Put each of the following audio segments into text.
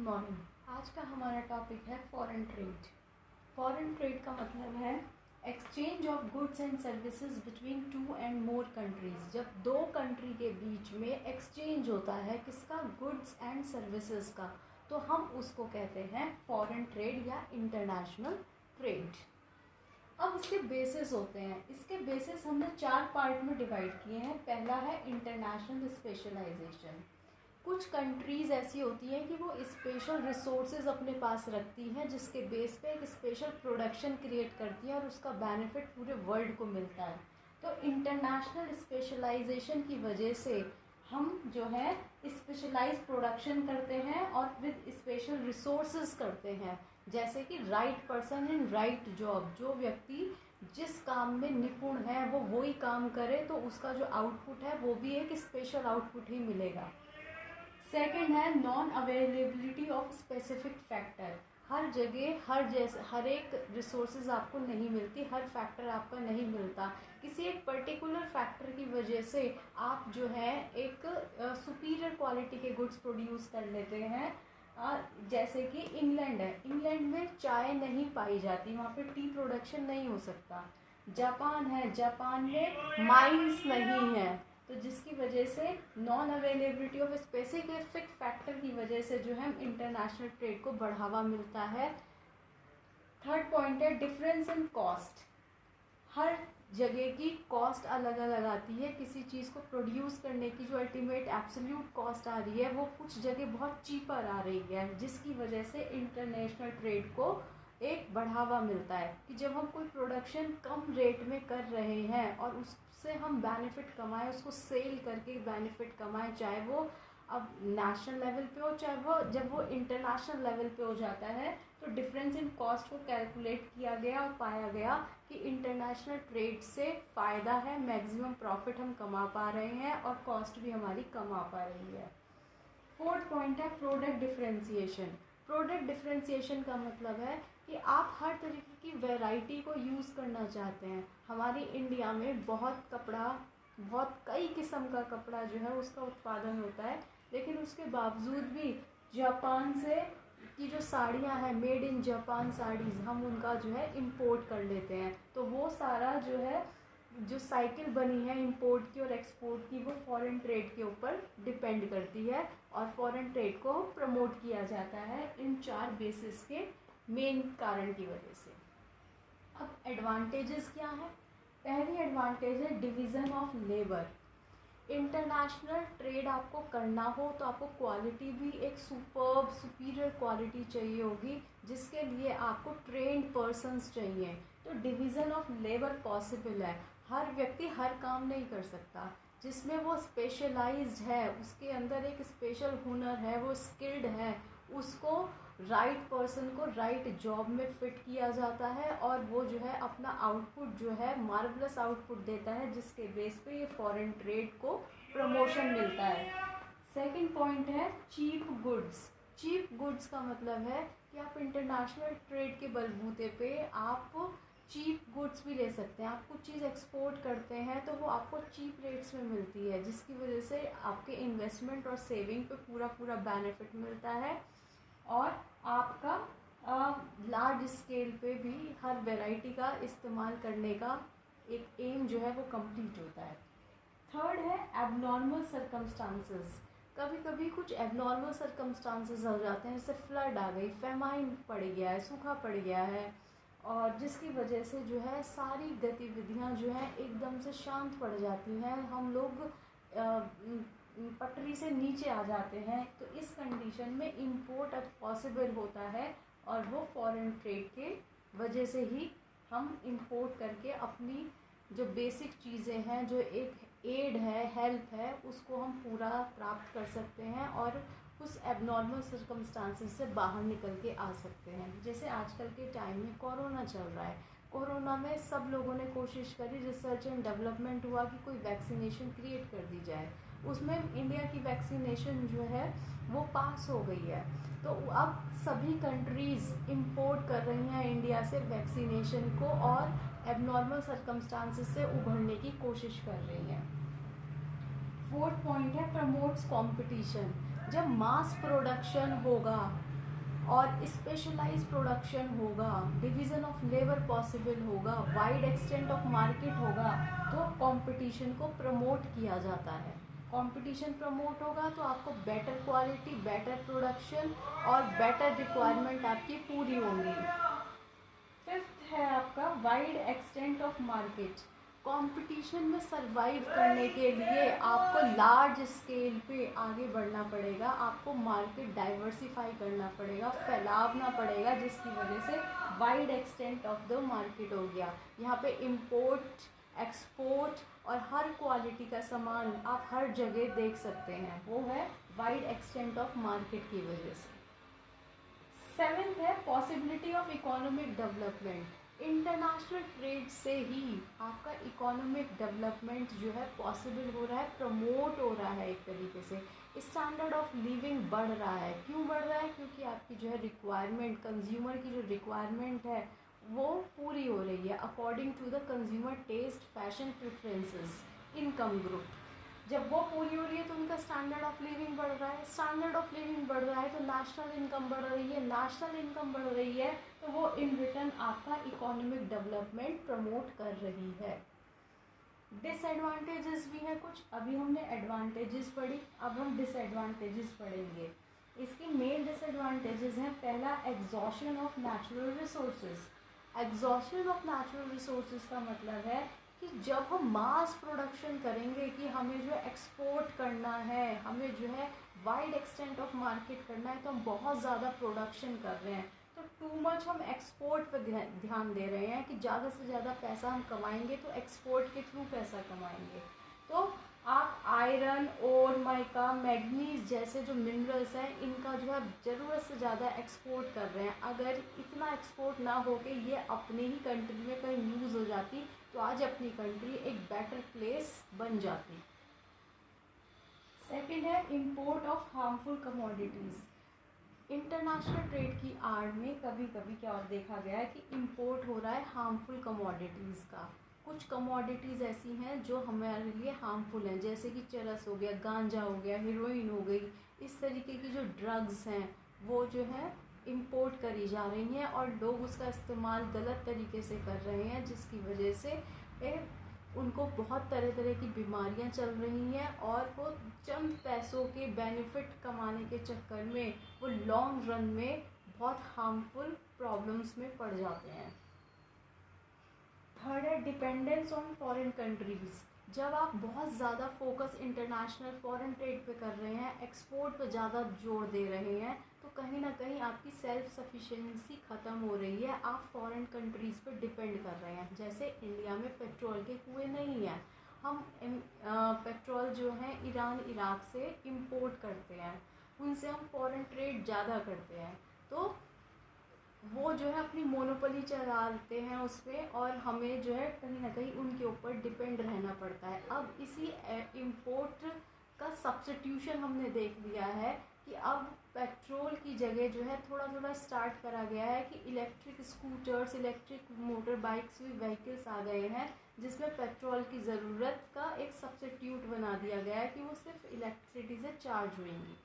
Morning. आज का हमारा टॉपिक है फॉरेन ट्रेड। फॉरेन ट्रेड का मतलब है exchange of goods and services between two and more countries. जब दो कंट्री के बीच में एक्सचेंज होता है किसका, गुड्स एंड सर्विसेज का, तो हम उसको कहते हैं फॉरेन ट्रेड या इंटरनेशनल ट्रेड। अब इसके बेसिस होते हैं, इसके बेसिस हमने 4 पार्ट में डिवाइड किए हैं। पहला है इंटरनेशनल स्पेशलाइजेशन। कुछ कंट्रीज़ ऐसी होती हैं कि वो स्पेशल रिसोर्सेज अपने पास रखती हैं जिसके बेस पे एक स्पेशल प्रोडक्शन क्रिएट करती हैं और उसका बेनिफिट पूरे वर्ल्ड को मिलता है। तो इंटरनेशनल स्पेशलाइजेशन की वजह से हम जो है स्पेशलाइज प्रोडक्शन करते हैं और विद स्पेशल रिसोर्सेज करते हैं। जैसे कि right person in right job, जो व्यक्ति जिस काम में निपुण है वो वही काम करे तो उसका जो आउटपुट है वो भी एक स्पेशल आउटपुट ही मिलेगा। सेकेंड है non availability of specific factor. हर जगह हर एक रिसोर्सेज आपको नहीं मिलती, हर फैक्टर आपका नहीं मिलता। किसी एक पर्टिकुलर फैक्टर की वजह से आप जो है एक सुपीरियर क्वालिटी के गुड्स प्रोड्यूस कर लेते हैं। जैसे कि इंग्लैंड है, इंग्लैंड में चाय नहीं पाई जाती, वहाँ पे टी प्रोडक्शन नहीं हो सकता। जापान है, जापान में माइंस नहीं है, तो जिसकी वजह से non availability of specific factor की वजह से जो है इंटरनेशनल ट्रेड को बढ़ावा मिलता है। थर्ड पॉइंट है डिफरेंस इन कॉस्ट। हर जगह की कॉस्ट अलग अलग आती है। किसी चीज़ को प्रोड्यूस करने की जो अल्टीमेट एब्सोल्यूट कॉस्ट आ रही है वो कुछ जगह बहुत चीपर आ रही है, जिसकी वजह से इंटरनेशनल ट्रेड को एक बढ़ावा मिलता है कि जब हम कोई प्रोडक्शन कम रेट में कर रहे हैं और उससे हम बेनिफिट कमाएं, उसको सेल करके बेनिफिट कमाएं, चाहे वो अब नेशनल लेवल पे हो चाहे वो जब वो इंटरनेशनल लेवल पे हो जाता है, तो डिफरेंस इन कॉस्ट को कैलकुलेट किया गया और पाया गया कि इंटरनेशनल ट्रेड से फ़ायदा है, मैक्सिमम प्रॉफिट हम कमा पा रहे हैं और कॉस्ट भी हमारी कम आ पा रही है। फोर्थ पॉइंट है प्रोडक्ट डिफरेंशिएशन। प्रोडक्ट डिफरेंशिएशन का मतलब है कि आप हर तरीके की वैरायटी को यूज़ करना चाहते हैं। हमारी इंडिया में बहुत कई किस्म का कपड़ा जो है उसका उत्पादन होता है, लेकिन उसके बावजूद भी जापान से की जो साड़ियाँ हैं, मेड इन जापान साड़ीज़, हम उनका जो है इंपोर्ट कर लेते हैं। तो वो सारा जो है जो साइकिल बनी है इंपोर्ट की और एक्सपोर्ट की, वो फॉरेन ट्रेड के ऊपर डिपेंड करती है और फॉरेन ट्रेड को प्रमोट किया जाता है इन 4 बेसिस के मेन कारण की वजह से। अब एडवांटेजेस क्या हैं? पहली एडवांटेज है division of labour. International trade आपको करना हो तो आपको क्वालिटी भी एक सुपीरियर क्वालिटी चाहिए होगी, जिसके लिए आपको ट्रेंड पर्सन्स चाहिए। तो डिवीज़न ऑफ लेबर पॉसिबल है। हर व्यक्ति हर काम नहीं कर सकता। जिसमें वो स्पेशलाइज्ड है, उसके अंदर एक स्पेशल हुनर है, वो स्किल्ड है, उसको राइट पर्सन को राइट जॉब में फिट किया जाता है और वो जो है अपना आउटपुट जो है मार्वलस आउटपुट देता है, जिसके बेस पे ये फॉरेन ट्रेड को प्रमोशन मिलता है। सेकंड पॉइंट है चीप गुड्स। चीप गुड्स का मतलब है कि आप इंटरनेशनल ट्रेड के बलबूते पे आप चीप गुड्स भी ले सकते हैं। आप कुछ चीज़ एक्सपोर्ट करते हैं तो वो आपको चीप रेट्स में मिलती है, जिसकी वजह से आपके इन्वेस्टमेंट और सेविंग पे पूरा बेनिफिट मिलता है और आपका लार्ज स्केल पे भी हर वैरायटी का इस्तेमाल करने का एक एम जो है वो कंप्लीट होता है। थर्ड है एबनॉर्मल सर्कमस्टांसेस। कभी कभी कुछ एबनॉर्मल सर्कमस्टांसेस हो जाते हैं, जैसे फ्लड आ गई, फेमाइन पड़ गया है, सूखा पड़ गया है, और जिसकी वजह से जो है सारी गतिविधियां जो है एकदम से शांत पड़ जाती हैं। हम लोग पटरी से नीचे आ जाते हैं। तो इस कंडीशन में इंपोर्ट अब पॉसिबल होता है और वो फॉरेन ट्रेड के वजह से ही हम इंपोर्ट करके अपनी जो बेसिक चीज़ें हैं, जो एक एड है, हेल्प है, उसको हम पूरा प्राप्त कर सकते हैं और उस एबनॉर्मल सर्कमस्टांसेस से बाहर निकल के आ सकते हैं। जैसे आजकल के टाइम में कोरोना चल रहा है, कोरोना में सब लोगों ने कोशिश करी, रिसर्च एंड डेवलपमेंट हुआ कि कोई वैक्सीनेशन क्रिएट कर दी जाए। उसमें इंडिया की वैक्सीनेशन जो है वो पास हो गई है। तो अब सभी कंट्रीज़ इंपोर्ट कर रही हैं इंडिया से वैक्सीनेशन को और एबनॉर्मल सर्कमस्टांसेस से उभरने की कोशिश कर रही हैं। फोर्थ पॉइंट है प्रमोट्स कंपटीशन। जब मास प्रोडक्शन होगा और स्पेशलाइज प्रोडक्शन होगा, डिवीज़न ऑफ लेबर पॉसिबल होगा, वाइड एक्सटेंट ऑफ मार्केट होगा, तो कंपटीशन को प्रमोट किया जाता है। कंपटीशन प्रमोट होगा तो आपको बेटर क्वालिटी, बेटर प्रोडक्शन और बेटर रिक्वायरमेंट आपकी पूरी होंगी। फिफ्थ है आपका wide extent of market. Competition में सरवाइव करने के लिए आपको लार्ज स्केल पे आगे बढ़ना पड़ेगा, आपको मार्केट डाइवर्सिफाई करना पड़ेगा, फैलावना पड़ेगा, जिसकी वजह से wide extent of the market हो गया। यहाँ पे इंपोर्ट, एक्सपोर्ट और हर क्वालिटी का सामान आप हर जगह देख सकते हैं, वो है वाइड एक्सटेंट ऑफ मार्केट की वजह से। सेवेंथ है possibility of economic development. International trade से ही आपका इकोनॉमिक डेवलपमेंट जो है पॉसिबल हो रहा है, प्रमोट हो रहा है, एक तरीके से स्टैंडर्ड ऑफ लिविंग बढ़ रहा है। क्यों बढ़ रहा है? क्योंकि आपकी जो है रिक्वायरमेंट, कंज्यूमर की जो रिक्वायरमेंट है वो पूरी हो रही है according to the consumer taste, fashion preferences, income group. जब वो पूरी हो रही है तो उनका स्टैंडर्ड ऑफ लिविंग बढ़ रहा है, स्टैंडर्ड ऑफ लिविंग बढ़ रहा है तो नेशनल इनकम बढ़ रही है, नेशनल इनकम बढ़ रही है तो वो इन रिटर्न आपका इकोनॉमिक डेवलपमेंट प्रमोट कर रही है। डिसएडवांटेजेस भी हैं कुछ, अभी हमने एडवांटेजेस पढ़ी, अब हम डिसएडवांटेजेस पढ़ेंगे। इसकी मेन डिसएडवांटेजेस हैं, पहला exhaustion of natural resources. Exhaustion of natural resources का मतलब है कि जब हम मास प्रोडक्शन करेंगे कि हमें जो है एक्सपोर्ट करना है, हमें जो है वाइड एक्सटेंट ऑफ मार्केट करना है, तो हम बहुत ज़्यादा प्रोडक्शन कर रहे हैं, तो टू मच हम एक्सपोर्ट पर ध्यान दे रहे हैं कि ज़्यादा से ज़्यादा पैसा हम कमाएंगे तो एक्सपोर्ट के थ्रू पैसा कमाएंगे। तो आप आयरन, ओर, माइका, मैग्नीज जैसे जो मिनरल्स हैं इनका जो है ज़रूरत से ज़्यादा एक्सपोर्ट कर रहे हैं। अगर इतना एक्सपोर्ट ना हो के ये अपने ही कंट्री में कहीं यूज़ हो जाती तो आज अपनी कंट्री एक बेटर प्लेस बन जाती। सेकंड है import of harmful commodities. International trade की आड़ में कभी कभी क्या और देखा गया है कि इंपोर्ट हो रहा है हार्मफुल कमोडिटीज़ का। कुछ कमोडिटीज़ ऐसी हैं जो हमारे लिए हार्मफुल हैं, जैसे कि चरस हो गया, गांजा हो गया, हीरोइन हो गई, इस तरीके की जो ड्रग्स हैं वो जो है इंपोर्ट करी जा रही हैं और लोग उसका इस्तेमाल गलत तरीके से कर रहे हैं, जिसकी वजह से उनको बहुत तरह तरह की बीमारियां चल रही हैं और वो चंद पैसों के बेनिफिट कमाने के चक्कर में वो लॉन्ग रन में बहुत हार्मफुल प्रॉब्लम्स में पड़ जाते हैं। थर्ड है डिपेंडेंस ऑन फॉरेन कंट्रीज़। जब आप बहुत ज़्यादा फोकस इंटरनेशनल फॉरेन ट्रेड पे कर रहे हैं, एक्सपोर्ट पे ज़्यादा जोर दे रहे हैं, तो कहीं ना कहीं आपकी सेल्फ सफिशिएंसी ख़त्म हो रही है, आप फॉरेन कंट्रीज़ पे डिपेंड कर रहे हैं। जैसे इंडिया में पेट्रोल के कुएँ नहीं हैं, हम पेट्रोल जो है ईरान, इराक से इंपोर्ट करते हैं, उनसे हम फॉरेन ट्रेड ज़्यादा करते हैं, तो वो जो है अपनी मोनोपोली चलाते हैं उस पर और हमें जो है कहीं ना कहीं उनके ऊपर डिपेंड रहना पड़ता है। अब इसी इंपोर्ट का सब्स्टिट्यूशन हमने देख लिया है कि अब पेट्रोल की जगह जो है थोड़ा थोड़ा स्टार्ट करा गया है कि electric scooters, electric motor bikes भी व्हीकल्स आ गए हैं जिसमें पेट्रोल की ज़रूरत का एक सब्स्टिट्यूट बना दिया गया है कि वो सिर्फ इलेक्ट्रिसिटी से चार्ज होंगी।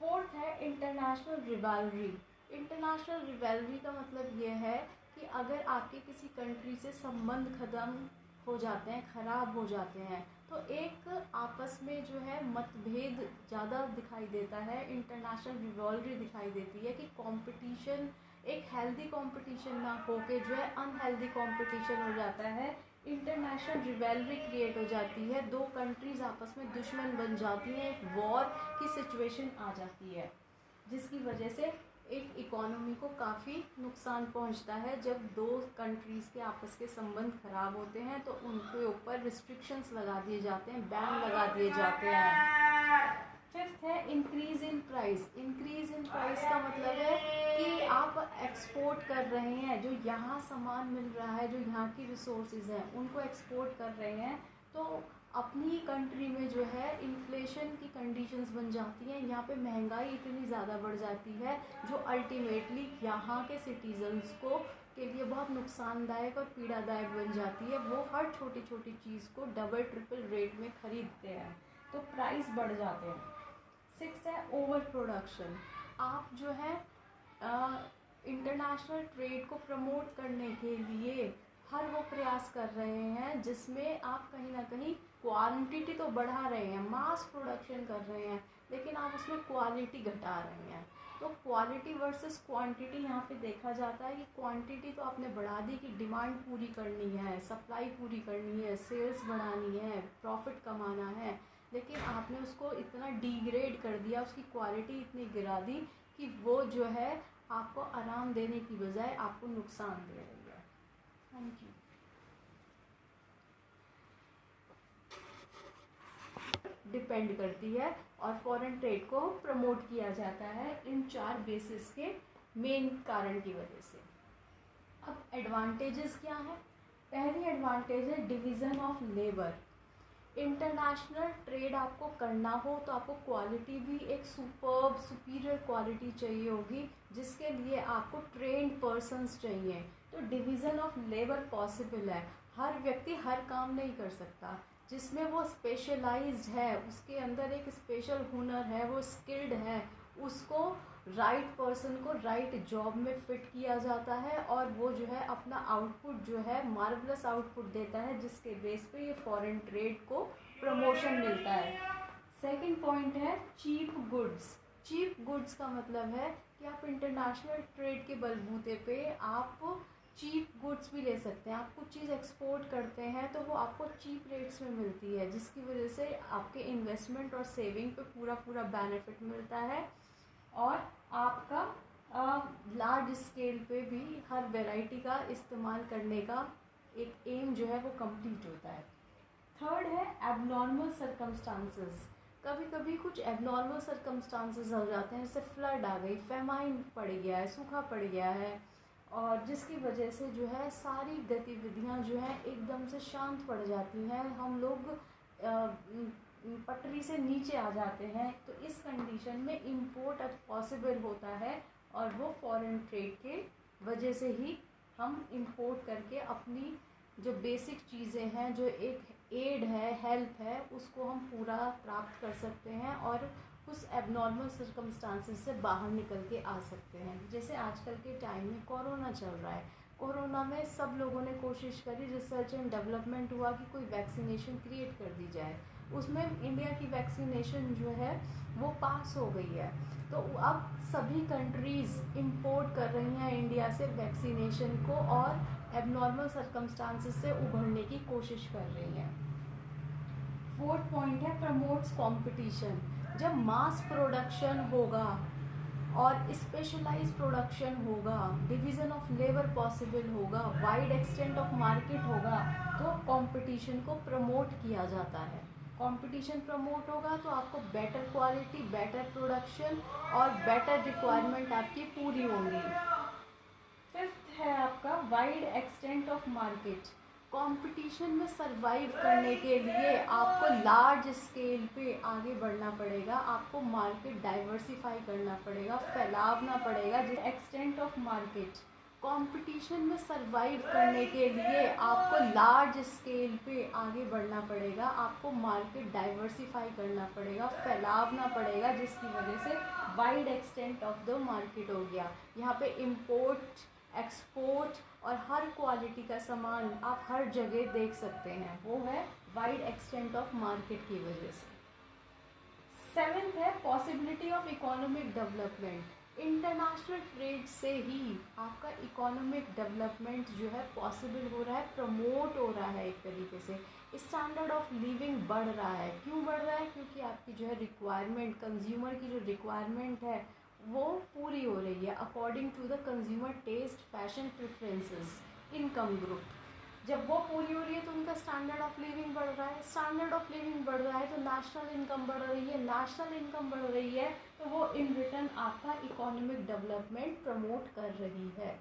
फोर्थ है इंटरनेशनल रिवैलरी। इंटरनेशनल रिवैलरी का मतलब ये है कि अगर आपके किसी कंट्री से संबंध ख़त्म हो जाते हैं, ख़राब हो जाते हैं, तो एक आपस में जो है मतभेद ज़्यादा दिखाई देता है। इंटरनेशनल रिवैलरी दिखाई देती है कि कंपटीशन एक हेल्दी कंपटीशन ना होके जो है अनहेल्दी कंपटीशन हो जाता है। इंटरनेशनल रिवैलरी क्रिएट हो जाती है, दो कंट्रीज़ आपस में दुश्मन बन जाती हैं, एक वॉर की सिचुएशन आ जाती है, जिसकी वजह से एक इकोनॉमी को काफ़ी नुकसान पहुंचता है। जब दो कंट्रीज़ के आपस के संबंध ख़राब होते हैं तो उनके ऊपर रिस्ट्रिक्शंस लगा दिए जाते हैं, बैन लगा दिए जाते हैं। फिफ्थ है increase in price. Increase in price का मतलब है कि आप एक्सपोर्ट कर रहे हैं, जो यहाँ सामान मिल रहा है, जो यहाँ की रिसोर्सेज हैं उनको एक्सपोर्ट कर रहे हैं, तो अपनी कंट्री में जो है इन्फ्लेशन की कंडीशंस बन जाती हैं, यहाँ पे महंगाई इतनी ज़्यादा बढ़ जाती है जो अल्टीमेटली यहाँ के सिटीजन्स को के लिए बहुत नुकसानदायक और पीड़ादायक बन जाती है। वो हर छोटी छोटी चीज़ को डबल ट्रिपल रेट में ख़रीदते हैं तो प्राइस बढ़ जाते हैं। सिक्स है ओवर प्रोडक्शन। आप जो है इंटरनेशनल ट्रेड को प्रमोट करने के लिए हर वो प्रयास कर रहे हैं जिसमें आप कहीं ना कहीं क्वांटिटी तो बढ़ा रहे हैं, मास प्रोडक्शन कर रहे हैं, लेकिन आप उसमें क्वालिटी घटा रहे हैं। तो क्वालिटी वर्सेस क्वांटिटी यहाँ पे देखा जाता है कि क्वांटिटी तो आपने बढ़ा दी कि डिमांड पूरी करनी है, सप्लाई पूरी करनी है, सेल्स बढ़ानी है, प्रॉफिट कमाना है, लेकिन आपने उसको इतना डिग्रेड कर दिया, उसकी क्वालिटी इतनी गिरा दी कि वो जो है आपको आराम देने की बजाय आपको नुकसान दे रही है। Thank you. डिपेंड करती है और फॉरेन ट्रेड को प्रमोट किया जाता है इन 4 बेसिस के मेन कारण की वजह से। अब एडवांटेजेस क्या है? पहली एडवांटेज है division of labour. International trade आपको करना हो तो आपको क्वालिटी भी एक सुपीरियर क्वालिटी चाहिए होगी, जिसके लिए आपको ट्रेन्ड पर्सन्स चाहिए। तो डिवीज़न ऑफ लेबर पॉसिबल है। हर व्यक्ति हर काम नहीं कर सकता, जिसमें वो स्पेशलाइज्ड है, उसके अंदर एक स्पेशल हुनर है, वो स्किल्ड है, उसको राइट पर्सन को राइट जॉब में फिट किया जाता है और वो जो है अपना आउटपुट जो है मार्वलस आउटपुट देता है, जिसके बेस पे ये फॉरेन ट्रेड को प्रमोशन मिलता है। सेकंड पॉइंट है चीप गुड्स। चीप गुड्स का मतलब है कि आप इंटरनेशनल ट्रेड के बलबूते पे आप चीप गुड्स भी ले सकते हैं। आप कुछ चीज़ एक्सपोर्ट करते हैं तो वो आपको चीप रेट्स में मिलती है, जिसकी वजह से आपके इन्वेस्टमेंट और सेविंग पे पूरा बेनिफिट मिलता है और आपका लार्ज स्केल पे भी हर वैरायटी का इस्तेमाल करने का एक एम जो है वो कंप्लीट होता है। थर्ड है एबनॉर्मल सर्कमस्टांसेस। कभी कभी कुछ एबनॉर्मल सर्कमस्टांसेस हो जाते हैं, जैसे फ्लड आ गई, फेमाइन पड़ गया है, सूखा पड़ गया है, और जिसकी वजह से जो है सारी गतिविधियां जो है एकदम से शांत पड़ जाती हैं, हम लोग पटरी से नीचे आ जाते हैं। तो इस कंडीशन में इंपोर्ट अब पॉसिबल होता है और वो फॉरेन ट्रेड के वजह से ही हम इंपोर्ट करके अपनी जो बेसिक चीज़ें हैं, जो एक एड है, हेल्प है, उसको हम पूरा प्राप्त कर सकते हैं और उस एबनॉर्मल सर्कमस्टांसेस से बाहर निकल के आ सकते हैं। जैसे आजकल के टाइम में कोरोना चल रहा है, कोरोना में सब लोगों ने कोशिश करी, रिसर्च एंड डेवलपमेंट हुआ कि कोई वैक्सीनेशन क्रिएट कर दी जाए। उसमें इंडिया की वैक्सीनेशन जो है वो पास हो गई है। तो अब सभी कंट्रीज़ इंपोर्ट कर रही हैं इंडिया से वैक्सीनेशन को और एबनॉर्मल सर्कमस्टांसेस से उभरने की कोशिश कर रही हैं। फोर्थ पॉइंट है प्रमोट्स कंपटीशन। जब मास प्रोडक्शन होगा और स्पेशलाइज प्रोडक्शन होगा, डिवीज़न ऑफ लेबर पॉसिबल होगा, वाइड एक्सटेंट ऑफ मार्केट होगा, तो कंपटीशन को प्रमोट किया जाता है। कंपटीशन प्रमोट होगा तो आपको बेटर क्वालिटी, बेटर प्रोडक्शन और बेटर रिक्वायरमेंट आपकी पूरी होंगी। फिफ्थ है आपका wide extent of market. Competition में सरवाइव करने के लिए आपको लार्ज स्केल पे आगे बढ़ना पड़ेगा, आपको मार्केट डाइवर्सिफाई करना पड़ेगा, फैलावना पड़ेगा। एक्सटेंट ऑफ मार्केट, कंपटीशन में सरवाइव करने के लिए आपको लार्ज स्केल पे आगे बढ़ना पड़ेगा, आपको मार्केट डाइवर्सिफाई करना पड़ेगा, फैलावना पड़ेगा, जिसकी वजह से wide extent of the market हो गया। यहाँ पे इंपोर्ट, एक्सपोर्ट और हर क्वालिटी का सामान आप हर जगह देख सकते हैं, वो है वाइड एक्सटेंट ऑफ मार्केट की वजह से। सेवेंथ है possibility of economic development. International trade से ही आपका इकोनॉमिक डेवलपमेंट जो है पॉसिबल हो रहा है, प्रमोट हो रहा है। एक तरीके से स्टैंडर्ड ऑफ लिविंग बढ़ रहा है। क्यों बढ़ रहा है? क्योंकि आपकी जो है रिक्वायरमेंट, कंज्यूमर की जो रिक्वायरमेंट है वो पूरी हो रही है according to the consumer taste, fashion preferences, income group. जब वो पूरी हो रही है तो उनका स्टैंडर्ड ऑफ लिविंग बढ़ रहा है, स्टैंडर्ड ऑफ लिविंग बढ़ रहा है तो नेशनल इनकम बढ़ रही है, नेशनल इनकम बढ़ रही है तो वो इन रिटर्न आपका इकोनॉमिक डेवलपमेंट प्रमोट कर रही है।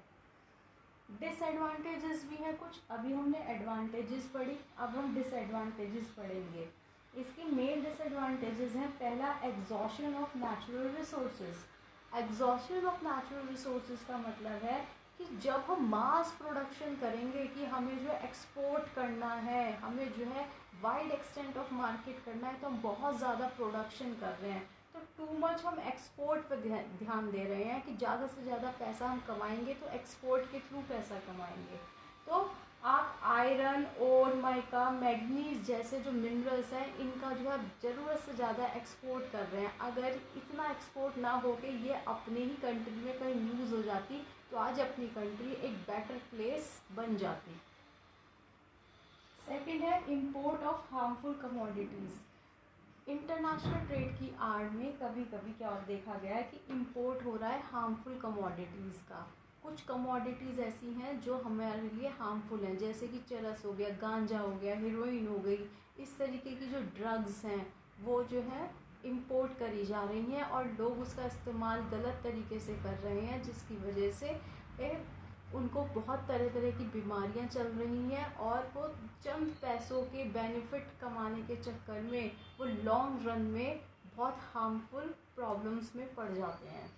डिसएडवांटेजेस भी हैं कुछ। अभी हमने एडवांटेजेस पढ़ी, अब हम डिसएडवांटेजेस पढ़ेंगे। इसकी मेन डिसएडवांटेजेस हैं, पहला exhaustion of natural resources. Exhaustion of natural resources का मतलब है कि जब हम मास प्रोडक्शन करेंगे कि हमें जो है एक्सपोर्ट करना है, हमें जो है वाइड एक्सटेंट ऑफ मार्केट करना है, तो हम बहुत ज़्यादा प्रोडक्शन कर रहे हैं तो टू मच हम एक्सपोर्ट पर ध्यान दे रहे हैं कि ज़्यादा से ज़्यादा पैसा हम कमाएंगे तो एक्सपोर्ट के थ्रू पैसा कमाएंगे। तो आप आयरन, और माइका, मैग्नीज जैसे जो मिनरल्स हैं इनका जो है ज़रूरत से ज़्यादा एक्सपोर्ट कर रहे हैं। अगर इतना एक्सपोर्ट ना हो के ये अपने ही कंट्री में कहीं यूज़ हो जाती तो आज अपनी कंट्री एक बेटर प्लेस बन जाती। सेकंड है import of harmful commodities. International trade की आड़ में कभी कभी क्या देखा गया है कि इंपोर्ट हो रहा है हार्मफुल कमोडिटीज़ का। कुछ कमोडिटीज़ ऐसी हैं जो हमारे लिए हार्मफुल हैं, जैसे कि चरस हो गया, गांजा हो गया, हीरोइन हो गई। इस तरीके की जो ड्रग्स हैं वो जो है इंपोर्ट करी जा रही हैं और लोग उसका इस्तेमाल गलत तरीके से कर रहे हैं, जिसकी वजह से उनको बहुत तरह तरह की बीमारियां चल रही हैं और वो चंद पैसों के बेनिफिट कमाने के चक्कर में वो लॉन्ग रन में बहुत हार्मफुल प्रॉब्लम्स में पड़ जाते हैं।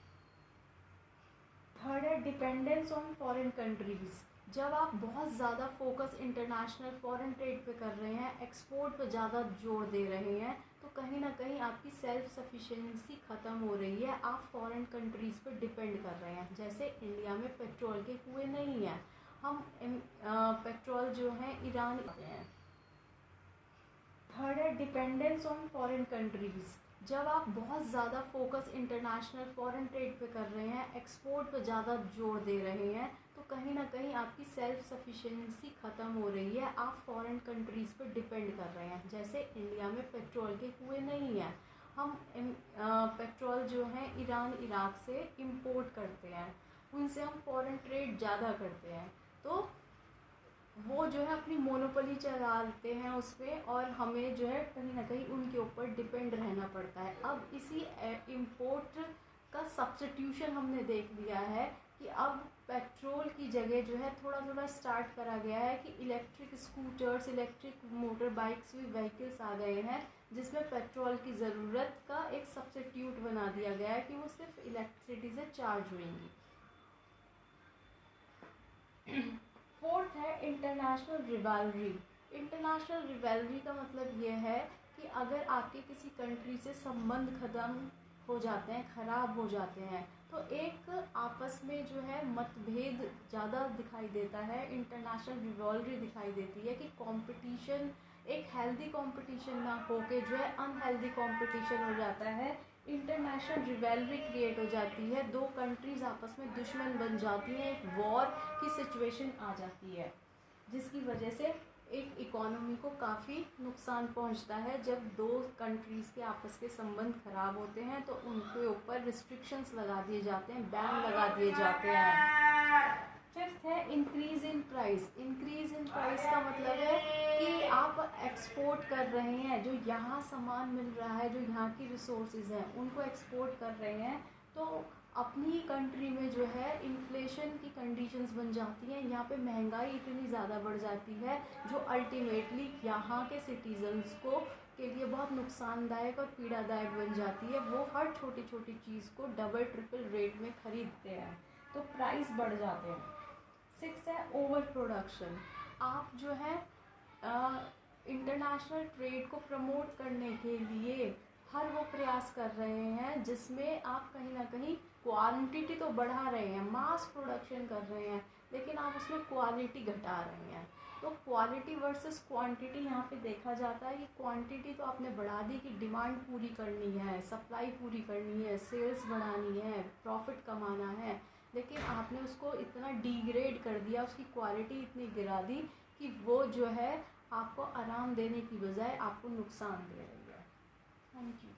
थर्ड है डिपेंडेंस ऑन फॉरेन कंट्रीज़। जब आप बहुत ज़्यादा फोकस इंटरनेशनल फॉरेन ट्रेड पे कर रहे हैं, एक्सपोर्ट पे ज़्यादा जोर दे रहे हैं, तो कहीं ना कहीं आपकी सेल्फ सफिशिएंसी ख़त्म हो रही है। आप फॉरेन कंट्रीज़ पे डिपेंड कर रहे हैं। जैसे इंडिया में पेट्रोल के कुएँ नहीं हैं, हम पेट्रोल जो है ईरान से हैं। थर्ड है डिपेंडेंस ऑन फॉरेन कंट्रीज़। जब आप बहुत ज़्यादा फोकस इंटरनेशनल फॉरेन ट्रेड पे कर रहे हैं, एक्सपोर्ट पे ज़्यादा जोर दे रहे हैं, तो कहीं ना कहीं आपकी सेल्फ सफिशिएंसी ख़त्म हो रही है। आप फॉरेन कंट्रीज़ पे डिपेंड कर रहे हैं। जैसे इंडिया में पेट्रोल के कुएँ नहीं हैं, हम पेट्रोल जो है ईरान, इराक से इंपोर्ट करते हैं, उनसे हम फॉरेन ट्रेड ज़्यादा करते हैं। तो वो जो है अपनी मोनोपोली चलाते हैं उस पर और हमें जो है कहीं ना कहीं उनके ऊपर डिपेंड रहना पड़ता है। अब इसी इंपोर्ट का सब्स्टिट्यूशन हमने देख लिया है कि अब पेट्रोल की जगह जो है थोड़ा थोड़ा स्टार्ट करा गया है कि electric scooters, electric motor bikes भी व्हीकल्स आ गए हैं, जिसमें पेट्रोल की ज़रूरत का एक सब्स्टिट्यूट बना दिया गया है कि वो सिर्फ इलेक्ट्रिसिटी से चार्ज होंगी। फोर्थ है इंटरनेशनल रिवैलरी। इंटरनेशनल रिवैलरी का मतलब ये है कि अगर आपके किसी कंट्री से संबंध ख़त्म हो जाते हैं, ख़राब हो जाते हैं, तो एक आपस में जो है मतभेद ज़्यादा दिखाई देता है। इंटरनेशनल रिवैलरी दिखाई देती है कि कंपटीशन एक हेल्दी कंपटीशन ना होके जो है अनहेल्दी कंपटीशन हो जाता है। इंटरनेशनल रिवैलरी क्रिएट हो जाती है, दो कंट्रीज़ आपस में दुश्मन बन जाती हैं, एक वॉर की सिचुएशन आ जाती है, जिसकी वजह से एक इकोनॉमी को काफ़ी नुकसान पहुंचता है। जब दो कंट्रीज़ के आपस के संबंध खराब होते हैं तो उनके ऊपर रिस्ट्रिक्शंस लगा दिए जाते हैं, बैन लगा दिए जाते हैं। फिफ्थ है increase in price. Increase in price का मतलब है कि आप एक्सपोर्ट कर रहे हैं, जो यहाँ सामान मिल रहा है, जो यहाँ की रिसोर्सेज हैं उनको एक्सपोर्ट कर रहे हैं, तो अपनी कंट्री में जो है इन्फ्लेशन की कंडीशंस बन जाती हैं। यहाँ पे महंगाई इतनी ज़्यादा बढ़ जाती है जो अल्टीमेटली यहाँ के सिटीजन्स को के लिए बहुत नुकसानदायक और पीड़ादायक बन जाती है। वो हर छोटी छोटी चीज़ को डबल ट्रिपल रेट में ख़रीदते हैं, तो प्राइस बढ़ जाते हैं। सिक्स है ओवर प्रोडक्शन। आप जो है इंटरनेशनल ट्रेड को प्रमोट करने के लिए हर वो प्रयास कर रहे हैं जिसमें आप कहीं ना कहीं क्वांटिटी तो बढ़ा रहे हैं, मास प्रोडक्शन कर रहे हैं, लेकिन आप उसमें क्वालिटी घटा रहे हैं। तो क्वालिटी वर्सेस क्वांटिटी यहाँ पे देखा जाता है कि क्वांटिटी तो आपने बढ़ा दी कि डिमांड पूरी करनी है, सप्लाई पूरी करनी है, सेल्स बढ़ानी है, प्रॉफिट कमाना है, लेकिन आपने उसको इतना डिग्रेड कर दिया, उसकी क्वालिटी इतनी गिरा दी कि वो जो है आपको आराम देने की बजाय आपको नुकसान दे रही है। Thank you.